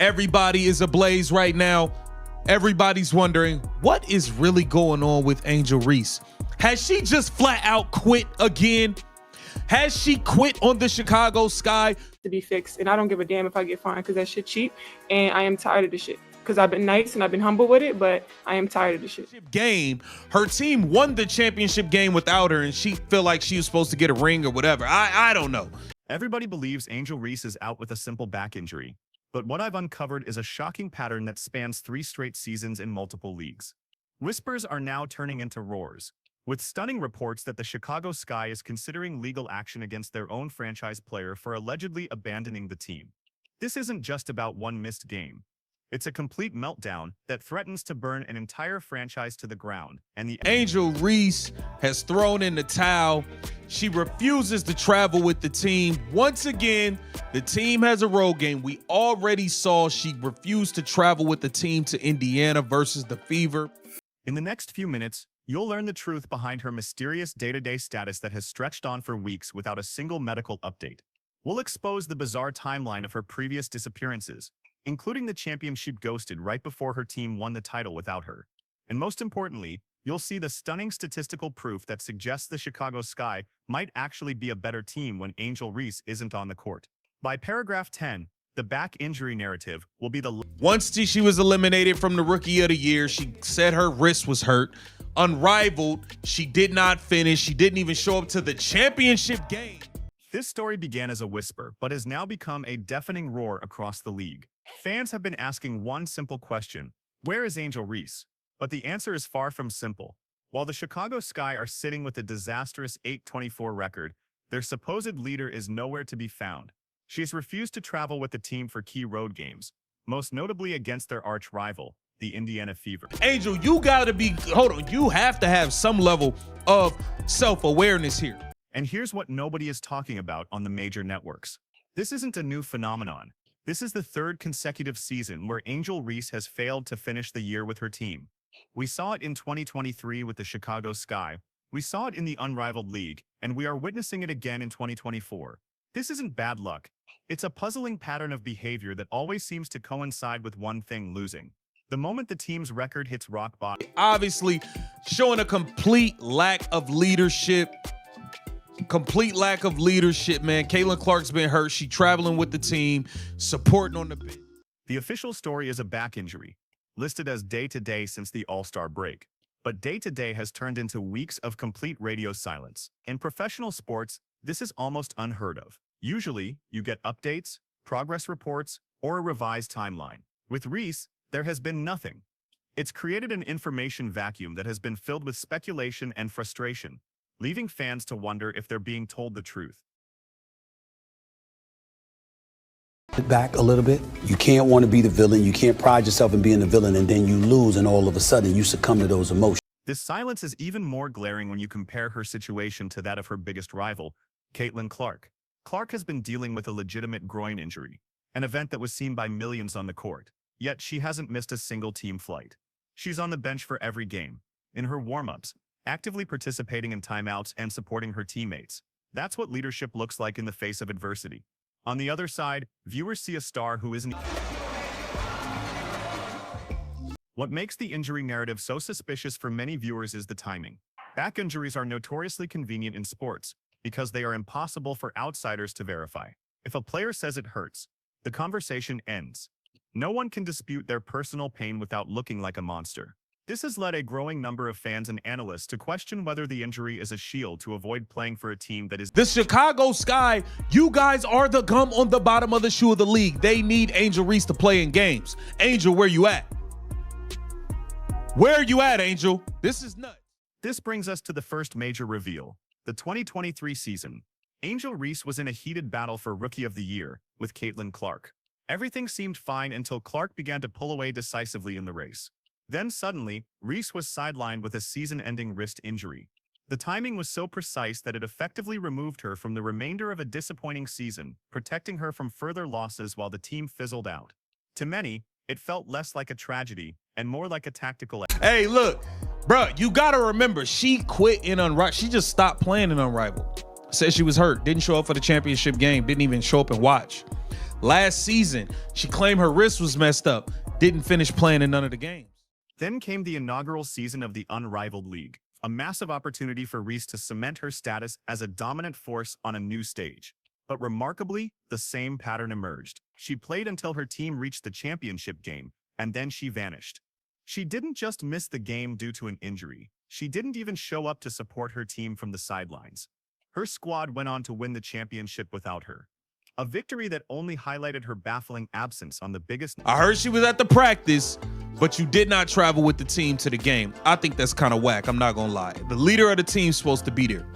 Everybody is ablaze right now. Everybody's wondering what is really going on with Angel Reese. Has she just flat out quit again? Has she quit on the Chicago Sky? To be fixed, and I don't give a damn if I get fined because that shit cheap, and I am tired of the shit. Because I've been nice and I've been humble with it, but I am tired of the shit. Game, her team won the championship game without her, and she feel like she was supposed to get a ring or whatever. I don't know. Everybody believes Angel Reese is out with a simple back injury, but what I've uncovered is a shocking pattern that spans 3 straight seasons in multiple leagues. Whispers are now turning into roars, with stunning reports that the Chicago Sky is considering legal action against their own franchise player for allegedly abandoning the team. This isn't just about one missed game. It's a complete meltdown that threatens to burn an entire franchise to the ground. And the Angel Reese has thrown in the towel. She refuses to travel with the team. Once again, the team has a road game. We already saw she refused to travel with the team to Indiana versus the Fever. In the next few minutes, you'll learn the truth behind her mysterious day-to-day status that has stretched on for weeks without a single medical update. We'll expose the bizarre timeline of her previous disappearances, including the championship ghosted right before her team won the title without her. And most importantly, you'll see the stunning statistical proof that suggests the Chicago Sky might actually be a better team when Angel Reese isn't on the court. By paragraph 10, the back injury narrative will be the... Once she was eliminated from the Rookie of the Year, she said her wrist was hurt. Unrivaled, she did not finish. She didn't even show up to the championship game. This story began as a whisper, but has now become a deafening roar across the league. Fans have been asking one simple question: where is Angel Reese? But the answer is far from simple. While the Chicago Sky are sitting with a disastrous 8-24 record, their supposed leader is nowhere to be found. She has refused to travel with the team for key road games, most notably against their arch rival, the Indiana Fever. Angel, you gotta be, hold on, you have to have some level of self-awareness here. And here's what nobody is talking about on the major networks. This isn't a new phenomenon. This is the 3rd consecutive season where Angel Reese has failed to finish the year with her team. We saw it in 2023 with the Chicago Sky, we saw it in the unrivaled league, and we are witnessing it again in 2024. This isn't bad luck. It's a puzzling pattern of behavior that always seems to coincide with one thing: losing. The moment the team's record hits rock bottom. Obviously, showing a complete lack of leadership. Complete lack of leadership, man. Caitlin Clark's been hurt. She traveling with the team, supporting on the bench. The official story is a back injury, listed as day-to-day since the All-Star break. But day-to-day has turned into weeks of complete radio silence. In professional sports, this is almost unheard of. Usually, you get updates, progress reports, or a revised timeline. With Reese, there has been nothing. It's created an information vacuum that has been filled with speculation and frustration, leaving fans to wonder if they're being told the truth. Back a little bit. You can't want to be the villain. You can't pride yourself in being the villain, and then you lose, and all of a sudden you succumb to those emotions. This silence is even more glaring when you compare her situation to that of her biggest rival, Caitlin Clark. Clark has been dealing with a legitimate groin injury, an event that was seen by millions on the court. Yet she hasn't missed a single team flight. She's on the bench for every game, in her warm-ups, actively participating in timeouts and supporting her teammates. That's what leadership looks like in the face of adversity. On the other side, viewers see a star who isn't... What makes the injury narrative so suspicious for many viewers is the timing. Back injuries are notoriously convenient in sports because they are impossible for outsiders to verify. If a player says it hurts, the conversation ends. No one can dispute their personal pain without looking like a monster. This has led a growing number of fans and analysts to question whether the injury is a shield to avoid playing for a team that is... The Chicago Sky, you guys are the gum on the bottom of the shoe of the league. They need Angel Reese to play in games. Angel, where you at? Where are you at, Angel? This is nuts. This brings us to the first major reveal. The 2023 season. Angel Reese was in a heated battle for Rookie of the Year with Caitlin Clark. Everything seemed fine until Clark began to pull away decisively in the race. Then suddenly, Reese was sidelined with a season-ending wrist injury. The timing was so precise that it effectively removed her from the remainder of a disappointing season, protecting her from further losses while the team fizzled out. To many, it felt less like a tragedy and more like a tactical... Hey, look, bro, you gotta remember, she quit in Unrivaled. She just stopped playing in Unrivaled. Said she was hurt, didn't show up for the championship game, didn't even show up and watch. Last season, she claimed her wrist was messed up, didn't finish playing in none of the games. Then came the inaugural season of the Unrivaled League, a massive opportunity for Reese to cement her status as a dominant force on a new stage. But remarkably, the same pattern emerged. She played until her team reached the championship game, and then she vanished. She didn't just miss the game due to an injury. She didn't even show up to support her team from the sidelines. Her squad went on to win the championship without her. A victory that only highlighted her baffling absence on the biggest... I heard she was at the practice, but you did not travel with the team to the game. I think that's kind of whack, I'm not gonna lie. The leader of the team's supposed to be there.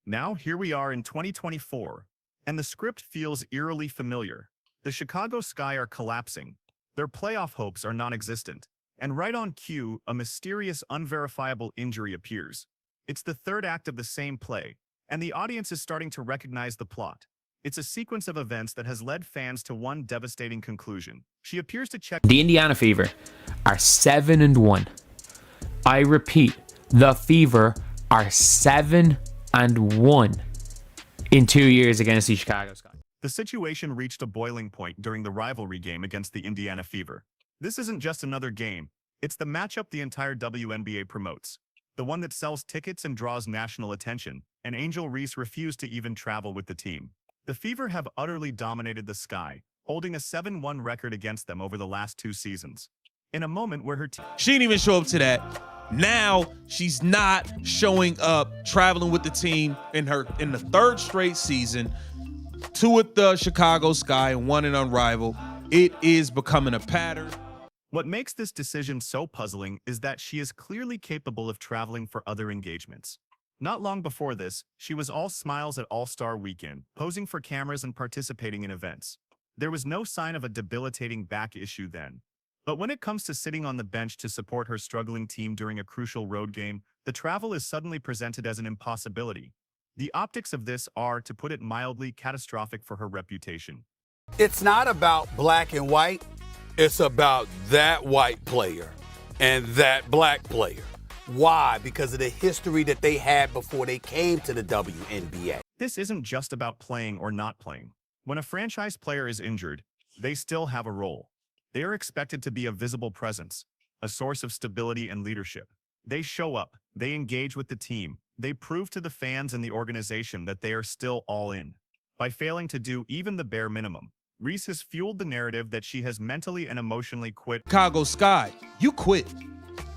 Now here we are in 2024, and the script feels eerily familiar. The Chicago Sky are collapsing. Their playoff hopes are non-existent. And right on cue, a mysterious, unverifiable injury appears. It's the third act of the same play, and the audience is starting to recognize the plot. It's a sequence of events that has led fans to one devastating conclusion. She appears to check... The Indiana Fever are 7-1. I repeat, the Fever are 7-1 in 2 years against the Chicago Sky. The situation reached a boiling point during the rivalry game against the Indiana Fever. This isn't just another game. It's the matchup the entire WNBA promotes. The one that sells tickets and draws national attention, and Angel Reese refused to even travel with the team. The Fever have utterly dominated the Sky, holding a 7-1 record against them over the last 2 seasons. In a moment where her team... She didn't even show up to that. Now she's not showing up, traveling with the team in the third straight season, 2 with the Chicago Sky and 1 in Unrivaled. It is becoming a pattern. What makes this decision so puzzling is that she is clearly capable of traveling for other engagements. Not long before this, she was all smiles at All-Star Weekend, posing for cameras and participating in events. There was no sign of a debilitating back issue then. But when it comes to sitting on the bench to support her struggling team during a crucial road game, the travel is suddenly presented as an impossibility. The optics of this are, to put it mildly, catastrophic for her reputation. It's not about black and white. It's about that white player and that black player. Why? Because of the history that they had before they came to the WNBA. This isn't just about playing or not playing. When a franchise player is injured, they still have a role. They are expected to be a visible presence, a source of stability and leadership. They show up, they engage with the team, they prove to the fans and the organization that they are still all in. By failing to do even the bare minimum, Reese has fueled the narrative that she has mentally and emotionally quit. Chicago Sky, you quit.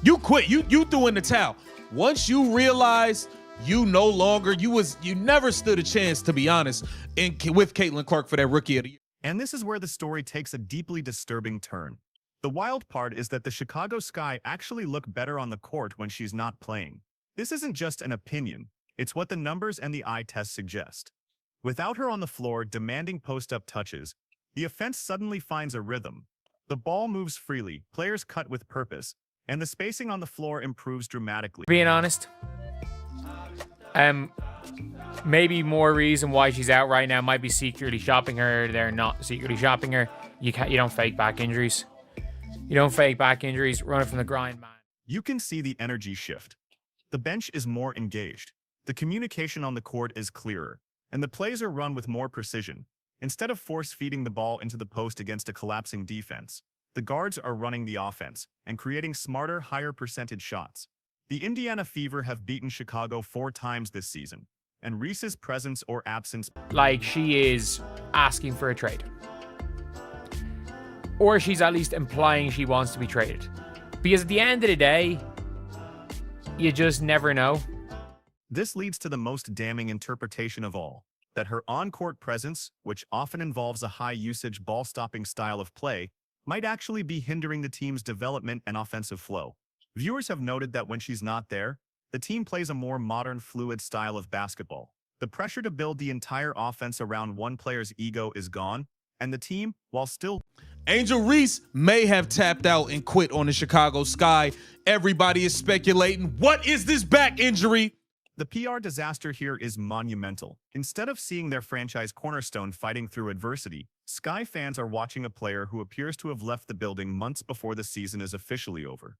You quit. You threw in the towel. Once you realized you no longer, you never stood a chance, to be honest, with Caitlin Clark for that Rookie of the Year. And this is where the story takes a deeply disturbing turn. The wild part is that the Chicago Sky actually look better on the court when she's not playing. This isn't just an opinion. It's what the numbers and the eye test suggest. Without her on the floor demanding post-up touches, the offense suddenly finds a rhythm. The ball moves freely, players cut with purpose, and the spacing on the floor improves dramatically. Being honest, maybe more reason why she's out right now might be secretly shopping her. They're not secretly shopping her. You don't fake back injuries. You don't fake back injuries. Running from the grind, man. You can see the energy shift. The bench is more engaged. The communication on the court is clearer, and the plays are run with more precision. Instead of force-feeding the ball into the post against a collapsing defense, the guards are running the offense and creating smarter, higher percentage shots. The Indiana Fever have beaten Chicago 4 times this season, and Reese's presence or absence... Like, she is asking for a trade. Or she's at least implying she wants to be traded. Because at the end of the day, you just never know. This leads to the most damning interpretation of all, that her on-court presence, which often involves a high-usage ball-stopping style of play, might actually be hindering the team's development and offensive flow. Viewers have noted that when she's not there, the team plays a more modern, fluid style of basketball. The pressure to build the entire offense around one player's ego is gone, and the team, while still... Angel Reese may have tapped out and quit on the Chicago Sky. Everybody is speculating, what is this back injury? The PR disaster here is monumental. Instead of seeing their franchise cornerstone fighting through adversity, Sky fans are watching a player who appears to have left the building months before the season is officially over.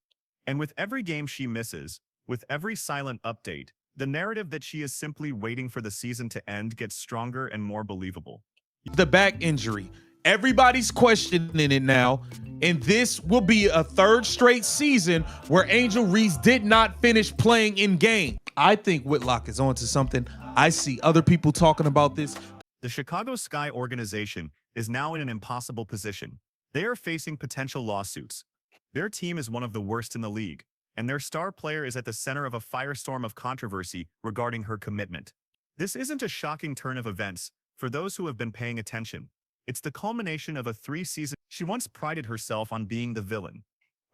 And with every game she misses, with every silent update, the narrative that she is simply waiting for the season to end gets stronger and more believable. The back injury. Everybody's questioning it now. And this will be a third straight season where Angel Reese did not finish playing in game. I think Whitlock is onto something. I see other people talking about this. The Chicago Sky organization is now in an impossible position. They are facing potential lawsuits. Their team is one of the worst in the league, and their star player is at the center of a firestorm of controversy regarding her commitment. This isn't a shocking turn of events for those who have been paying attention. It's the culmination of a 3-season. She once prided herself on being the villain,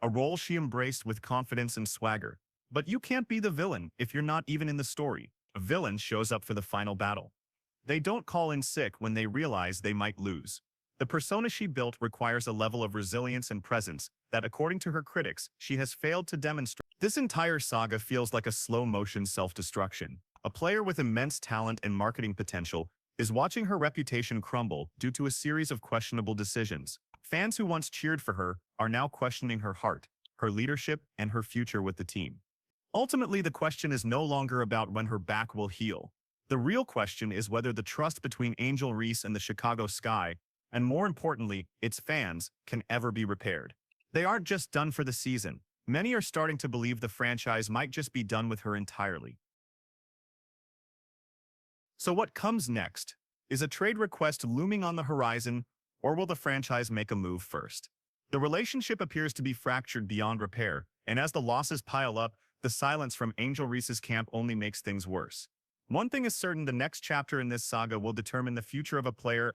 a role she embraced with confidence and swagger. But you can't be the villain if you're not even in the story. A villain shows up for the final battle. They don't call in sick when they realize they might lose. The persona she built requires a level of resilience and presence that, according to her critics, she has failed to demonstrate. This entire saga feels like a slow-motion self-destruction. A player with immense talent and marketing potential is watching her reputation crumble due to a series of questionable decisions. Fans who once cheered for her are now questioning her heart, her leadership, and her future with the team. Ultimately, the question is no longer about when her back will heal. The real question is whether the trust between Angel Reese and the Chicago Sky, and more importantly, its fans, can ever be repaired. They aren't just done for the season. Many are starting to believe the franchise might just be done with her entirely. So what comes next? Is a trade request looming on the horizon, or will the franchise make a move first? The relationship appears to be fractured beyond repair, and as the losses pile up, the silence from Angel Reese's camp only makes things worse. One thing is certain: the next chapter in this saga will determine the future of a player